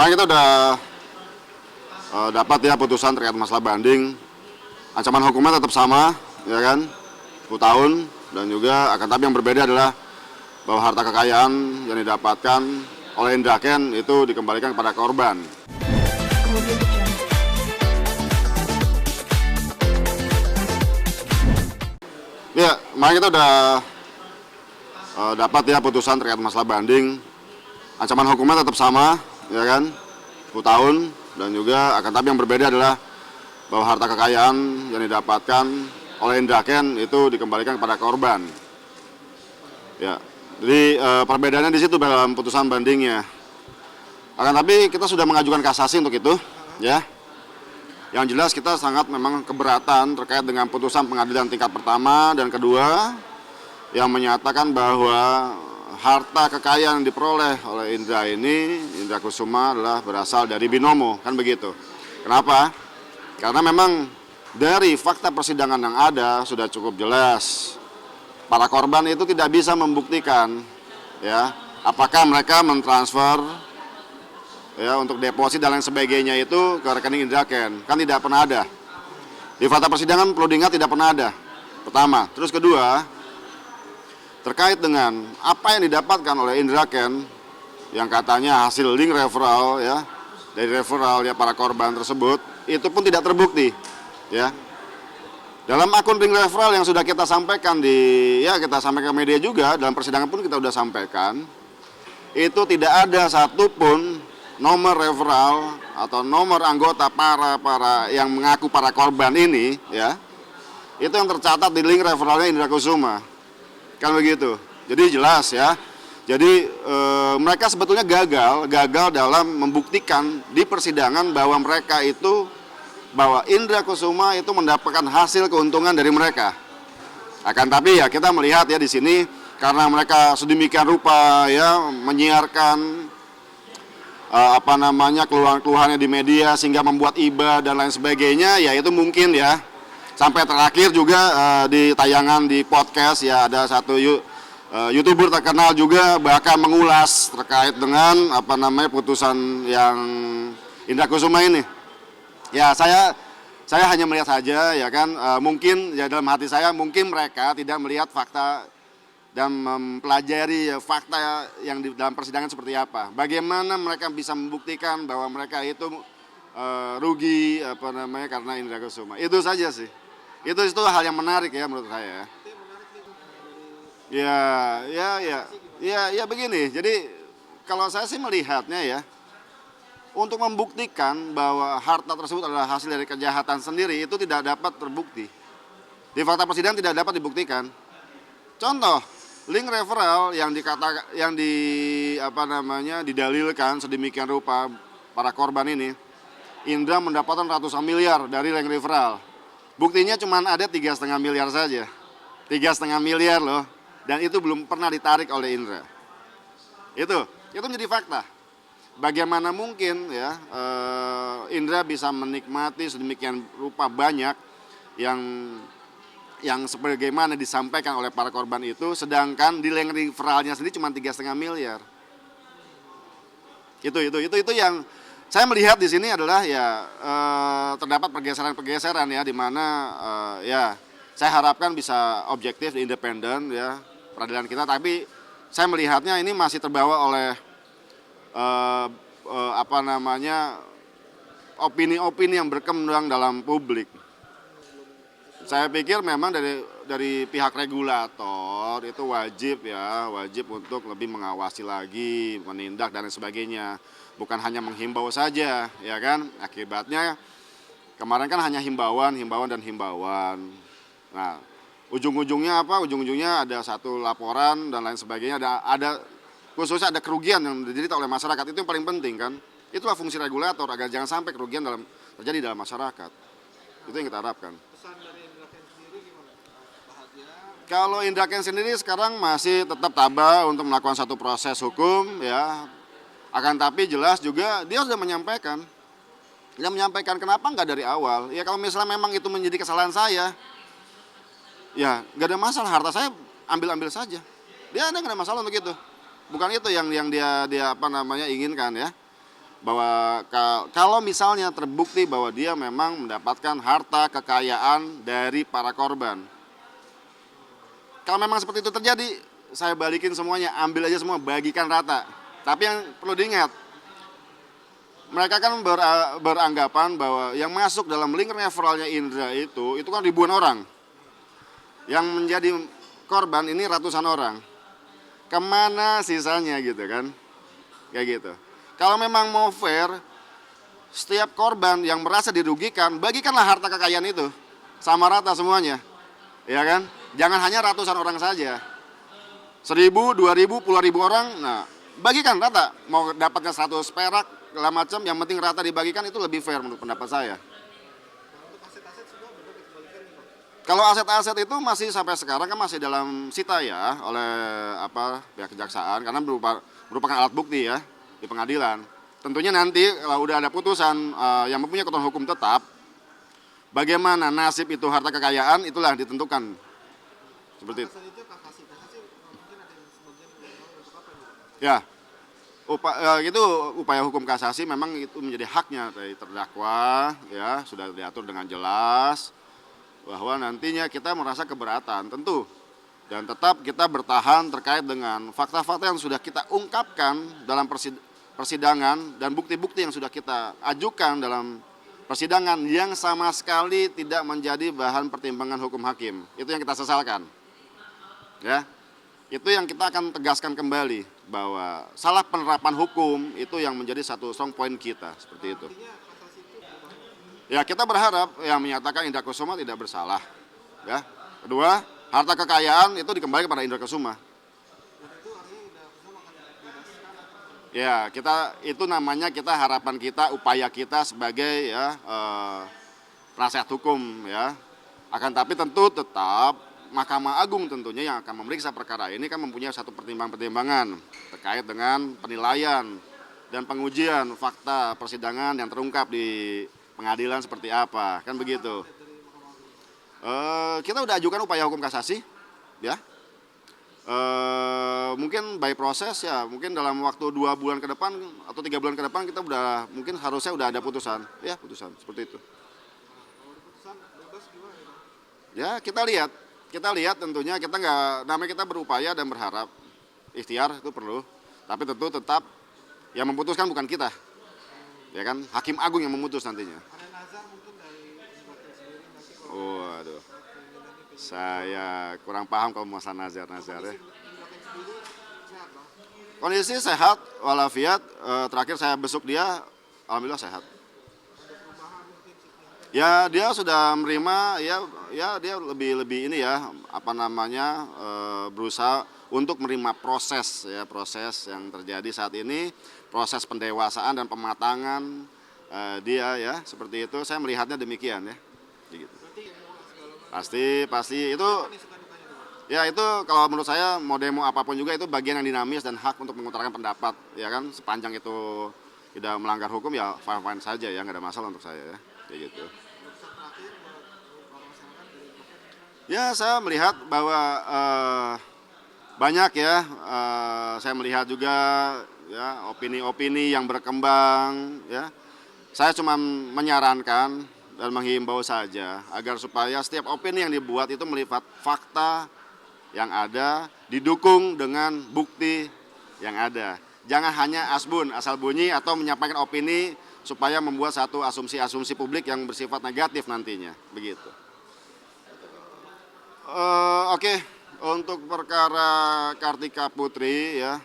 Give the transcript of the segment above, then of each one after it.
Kemarin kita udah dapat ya putusan terkait masalah banding. Ancaman hukumnya tetap sama, ya kan, 10 tahun, dan juga akan tapi yang berbeda adalah bahwa harta kekayaan yang didapatkan oleh Indra Kents itu dikembalikan kepada korban. Ya, kemarin kita udah dapat ya putusan terkait masalah banding. Ancaman hukumnya tetap sama, ya kan, 10 tahun, dan juga akan tapi yang berbeda adalah bahwa harta kekayaan yang didapatkan oleh Indra Kents itu dikembalikan kepada korban. Ya, jadi perbedaannya di situ dalam putusan bandingnya. Akan tapi kita sudah mengajukan kasasi untuk itu, ya. Yang jelas kita sangat memang keberatan terkait dengan putusan pengadilan tingkat pertama dan kedua yang menyatakan bahwa harta kekayaan yang diperoleh oleh Indra Kusuma adalah berasal dari binomo, kan begitu. Kenapa? Karena memang dari fakta persidangan yang ada sudah cukup jelas. Para korban itu tidak bisa membuktikan ya, apakah mereka mentransfer ya untuk deposit dan lain sebagainya itu ke rekening Indra Kents. Kan tidak pernah ada. Di fakta persidangan perlu diingat tidak pernah ada. Pertama, terus kedua, terkait dengan apa yang didapatkan oleh Indra Kents yang katanya hasil link referral ya, dari referral ya para korban tersebut, itu pun tidak terbukti ya. Dalam akun link referral yang sudah kita sampaikan kita sampaikan ke media juga, dalam persidangan pun kita sudah sampaikan, itu tidak ada satupun nomor referral atau nomor anggota para yang mengaku para korban ini ya, itu yang tercatat di link referralnya Indra Kusuma, kan begitu. Jadi jelas ya. Jadi mereka sebetulnya gagal dalam membuktikan di persidangan bahwa Indra Kusuma itu mendapatkan hasil keuntungan dari mereka. Akan tapi ya kita melihat ya di sini karena mereka sedemikian rupa ya menyiarkan keluhan-keluhannya di media sehingga membuat iba dan lain sebagainya, ya itu mungkin ya. Sampai terakhir juga di tayangan di podcast ya ada satu YouTuber terkenal juga bahkan mengulas terkait dengan putusan yang Indra Kusuma ini. Ya saya hanya melihat saja ya kan, mungkin ya dalam hati saya mungkin mereka tidak melihat fakta dan mempelajari fakta yang di dalam persidangan seperti apa. Bagaimana mereka bisa membuktikan bahwa mereka itu rugi karena Indra Kusuma. Itu saja sih. Itu hal yang menarik ya menurut saya. Ya begini. Jadi kalau saya sih melihatnya ya, untuk membuktikan bahwa harta tersebut adalah hasil dari kejahatan sendiri itu tidak dapat terbukti. Di fakta persidangan tidak dapat dibuktikan. Contoh, link referral yang didalilkan sedemikian rupa para korban ini, Indra mendapatkan ratusan miliar dari link referral. Buktinya cuma ada 3,5 miliar saja. 3,5 miliar loh. Dan itu belum pernah ditarik oleh Indra. Itu menjadi fakta. Bagaimana mungkin ya Indra bisa menikmati sedemikian rupa banyak yang sebagaimana disampaikan oleh para korban itu, sedangkan di link referralnya sendiri cuma 3,5 miliar. Itu yang saya melihat di sini adalah ya terdapat pergeseran ya, di mana ya saya harapkan bisa objektif, independen ya peradilan kita, tapi saya melihatnya ini masih terbawa oleh opini-opini yang berkembang dalam publik. Saya pikir memang dari pihak regulator itu wajib untuk lebih mengawasi lagi, menindak dan sebagainya. Bukan hanya menghimbau saja, ya kan? Akibatnya kemarin kan hanya himbauan. Nah, ujung-ujungnya apa? Ujung-ujungnya ada satu laporan dan lain sebagainya. Khususnya ada kerugian yang diderita oleh masyarakat, itu yang paling penting kan. Itulah fungsi regulator agar jangan sampai kerugian terjadi dalam masyarakat. Itu yang kita harapkan. Pesan dari Indra Kents sendiri gimana? Bahagia? Kalau Indra Kents sendiri sekarang masih tetap tabah untuk melakukan satu proses hukum ya. Akan tapi jelas juga dia sudah menyampaikan. Dia menyampaikan kenapa nggak dari awal. Ya kalau misalnya memang itu menjadi kesalahan saya, ya nggak ada masalah, harta saya ambil saja. Dia nggak ada masalah untuk itu. Bukan itu yang dia inginkan ya. bahwa kalau misalnya terbukti bahwa dia memang mendapatkan harta kekayaan dari para korban. Kalau memang seperti itu terjadi, saya balikin semuanya, ambil aja semua, bagikan rata. Tapi yang perlu diingat, mereka kan beranggapan bahwa yang masuk dalam link referralnya Indra itu kan ribuan orang. Yang menjadi korban ini ratusan orang. Kemana sisanya gitu kan? Kayak gitu. Kalau memang mau fair, setiap korban yang merasa dirugikan, bagikanlah harta kekayaan itu. Sama rata semuanya. Ya kan? Jangan hanya ratusan orang saja. 1.000, 2.000, puluhan ribu orang, nah bagikan rata. Mau dapatnya 100 perak, segala macam, yang penting rata dibagikan, itu lebih fair menurut pendapat saya. Kalau aset-aset itu masih sampai sekarang kan masih dalam sita ya oleh pihak kejaksaan karena merupakan alat bukti ya di pengadilan. Tentunya nanti kalau udah ada putusan yang mempunyai kekuatan hukum tetap, bagaimana nasib itu harta kekayaan itulah ditentukan. Seperti itu. Ya, itu upaya hukum kasasi memang itu menjadi haknya dari terdakwa ya, sudah diatur dengan jelas bahwa nantinya kita merasa keberatan tentu, dan tetap kita bertahan terkait dengan fakta-fakta yang sudah kita ungkapkan dalam persidangan dan bukti-bukti yang sudah kita ajukan dalam persidangan yang sama sekali tidak menjadi bahan pertimbangan hukum hakim. Itu yang kita sesalkan. Ya. Itu yang kita akan tegaskan kembali bahwa salah penerapan hukum itu yang menjadi satu strong point kita, seperti itu. Ya, kita berharap yang menyatakan Indra Kusuma tidak bersalah. Ya. Kedua, harta kekayaan itu dikembalikan kepada Indra Kusuma. Ya, itu namanya harapan kita, upaya kita sebagai ya penasihat hukum ya. Akan tapi tentu tetap Mahkamah Agung tentunya yang akan memeriksa perkara ini kan mempunyai satu pertimbangan terkait dengan penilaian dan pengujian fakta persidangan yang terungkap di pengadilan seperti apa, kan begitu. Kita udah ajukan upaya hukum kasasi, ya. Mungkin by proses ya, mungkin dalam waktu 2 bulan ke depan atau 3 bulan ke depan kita harusnya udah ada putusan, ya putusan seperti itu. Ya kita lihat tentunya namanya kita berupaya dan berharap, ikhtiar itu perlu, tapi tentu tetap yang memutuskan bukan kita, ya kan, Hakim Agung yang memutus nantinya. Waduh, saya kurang paham kalau masalah nazar ya. Kondisi sehat walafiat, terakhir saya besuk dia, alhamdulillah sehat. Ya dia sudah menerima ya dia lebih ini ya berusaha untuk menerima proses yang terjadi saat ini, proses pendewasaan dan pematangan dia ya, seperti itu saya melihatnya demikian ya. Gitu. Pasti itu ya, itu kalau menurut saya mau demo apapun juga itu bagian yang dinamis dan hak untuk mengutarakan pendapat ya kan, sepanjang itu tidak melanggar hukum ya fine saja ya, nggak ada masalah untuk saya ya. Kayak gitu. Ya saya melihat bahwa banyak ya, saya melihat juga ya opini-opini yang berkembang ya. Saya cuma menyarankan dan menghimbau saja agar supaya setiap opini yang dibuat itu melihat fakta yang ada, didukung dengan bukti yang ada. Jangan hanya asal bunyi atau menyampaikan opini supaya membuat satu asumsi-asumsi publik yang bersifat negatif nantinya, begitu. Oke, untuk perkara Kartika Putri ya.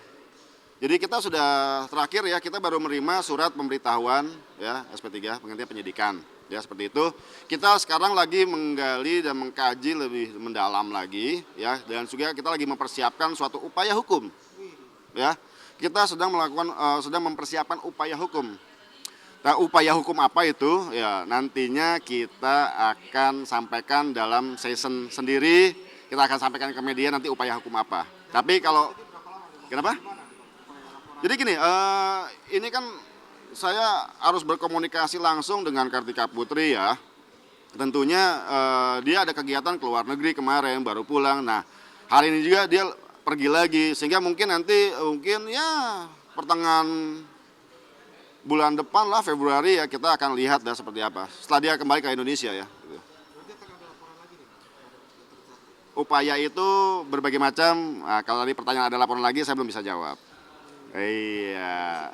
Jadi kita sudah terakhir ya, kita baru menerima surat pemberitahuan ya SP3 penghentian penyidikan. Ya seperti itu. Kita sekarang lagi menggali dan mengkaji lebih mendalam lagi ya, dan juga kita lagi mempersiapkan suatu upaya hukum. Ya. Kita sedang mempersiapkan upaya hukum. Nah, upaya hukum apa itu? Ya, nantinya kita akan sampaikan dalam season sendiri. Kita akan sampaikan ke media nanti upaya hukum apa. Tapi kalau kenapa? Jadi gini, ini kan saya harus berkomunikasi langsung dengan Kartika Putri ya. Tentunya dia ada kegiatan ke luar negeri kemarin, baru pulang. Nah, hari ini juga dia pergi lagi, sehingga mungkin nanti ya pertengahan bulan depan lah, Februari ya, kita akan lihat dah seperti apa. Setelah dia kembali ke Indonesia ya. Gitu. Berarti akan ada laporan lagi nih, Pak, kepada Trisakti. Upaya itu berbagai macam. Nah, kalau tadi pertanyaan ada laporan lagi, saya belum bisa jawab. Iya.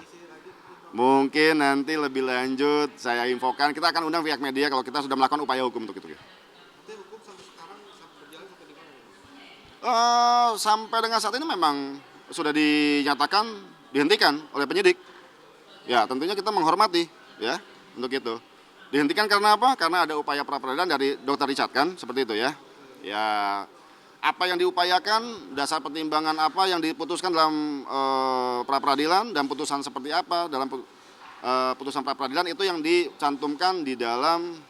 Mungkin nanti lebih lanjut saya infokan. Kita akan undang pihak media kalau kita sudah melakukan upaya hukum untuk itu. Berarti hukum sampai sekarang berjalan sampai di mana, Pak? Sampai dengan saat ini memang sudah dinyatakan dihentikan oleh penyidik. Ya, tentunya kita menghormati ya untuk itu. Dihentikan karena apa? Karena ada upaya pra-peradilan dari Dr. Richard kan, seperti itu ya. Ya, apa yang diupayakan, dasar pertimbangan apa yang diputuskan dalam pra-peradilan dan putusan seperti apa dalam putusan pra-peradilan itu yang dicantumkan di dalam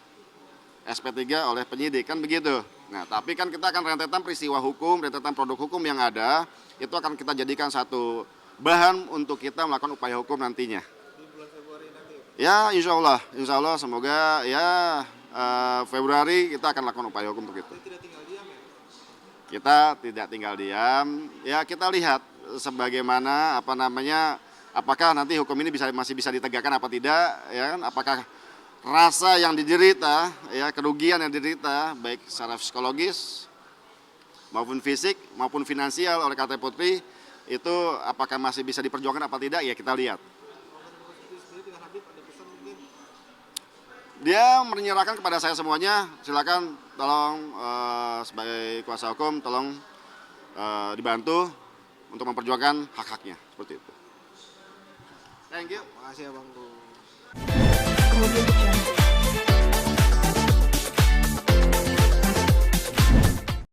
SP3 oleh penyidik kan begitu. Nah, tapi kan kita akan rentetan peristiwa hukum, rentetan produk hukum yang ada, itu akan kita jadikan satu bahan untuk kita melakukan upaya hukum nantinya. Di bulan Februari nanti, ya, Pak? Ya, insya Allah semoga ya Februari kita akan lakukan upaya hukum untuk itu. Kita tidak tinggal diam, ya? Kita tidak tinggal diam, ya kita lihat sebagaimana apakah nanti hukum ini masih bisa ditegakkan apa tidak, ya kan? Apakah rasa yang diderita, ya kerugian yang diderita baik secara psikologis maupun fisik maupun finansial oleh KT Putri itu apakah masih bisa diperjuangkan apa tidak, ya kita lihat. Sendiri dengan Habib ada pesan mungkin? Dia menyerahkan kepada saya semuanya, silakan tolong sebagai kuasa hukum tolong dibantu untuk memperjuangkan hak-haknya seperti itu. Thank you. Makasih ya, Bang. Audio Jungle.